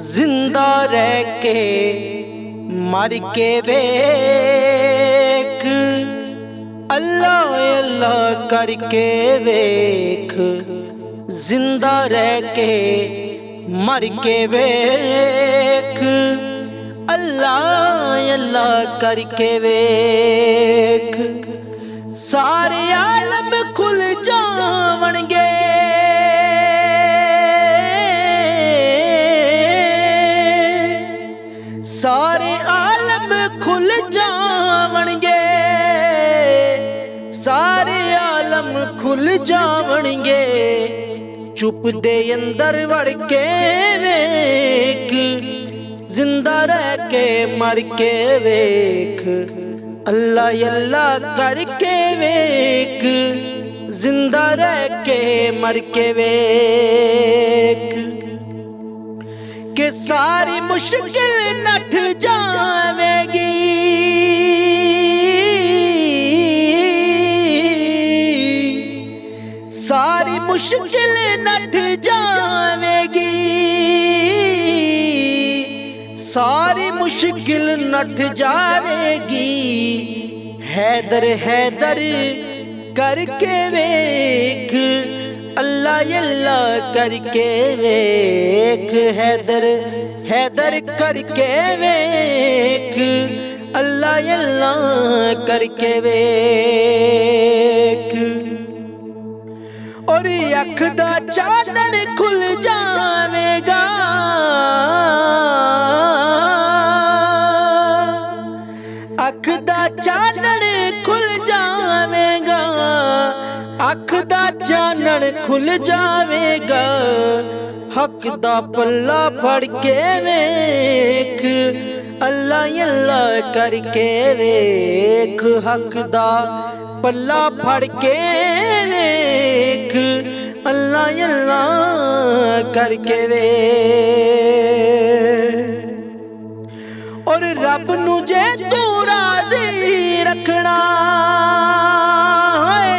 जिंदा रह के मर के वेख, अल्लाह अल्लाह करके वेख। जिंदा रह के मर के वेख, अल्लाह अल्लाह करके वेख। सारे आलम खुल जावणगे, सारे आलम खुल जावणगे, सारे आलम खुल जावणगे। चुप दे अंदर वड़ के वेख, जिंदा रह के मर के वेख। अल्लाह अल्लाह करके वेख, जिंदा रह के मर के वेख। कि सारी मुश्किल नठ जावेगी, सारी मुश्किल नठ जावेगी, सारी मुश्किल नठ जावेगी। हैदर हैदर करके वेख, अल्लाह अल्लाह करके वेख। हैदर हैदर करके वेख, अल्लाह अल्लाह करके वेख। और अख दा चानन खुल जावेगा, अख दा चानन खुल जावेगा, अख दा चानन खुल जावेगा। हक दा पल्ला फड़ के वेख, अल्लाह अल्लाह करके वेख। हक दा पल्ला फड़ के वेख, अल्लाह अल्लाह करके वेख। और रब नू जे तू राजी रखना है,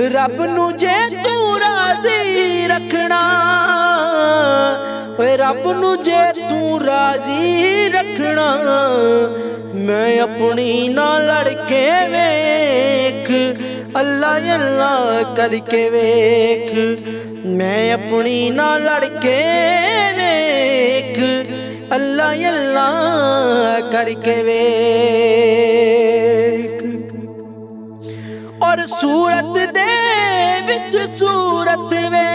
रब नू जे तू राजी रखना, रब नू जे तू राजी रखना। मैं अपनी ना लड़के वेख, अल्लाह अल्लाह करके वेख। मैं अपनी ना लड़के वेख, अल्लाह अल्लाह करके वेख। और सूरत दे विच सूरत वे,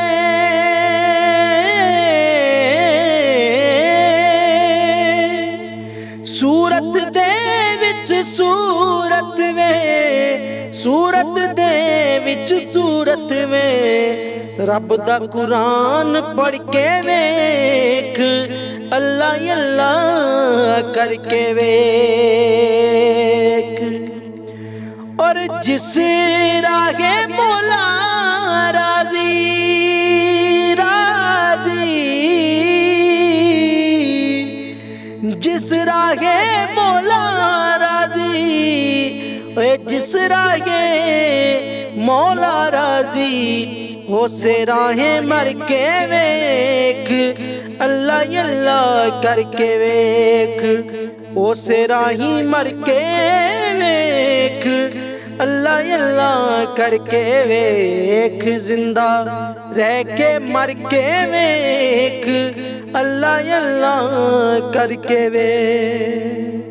सूरत दे विच सूरत वे, सूरत दे विच सूरत वे। रब दा कुरान पढ़ के वेख, अल्लाह अल्लाह करके वेख। और जिस रागे मौला राजी राजी, जिस रागे मौला राजी, जिस रागे मौला राजी। हो से राहें मर के वेख, अल्लाह अल्लाह करके वेख। हो से राही मर के वेख, अल्लाह अल्लाह करके वेख। जिंदा रह के मर के वेख, अल्लाह अल्लाह करके वेख।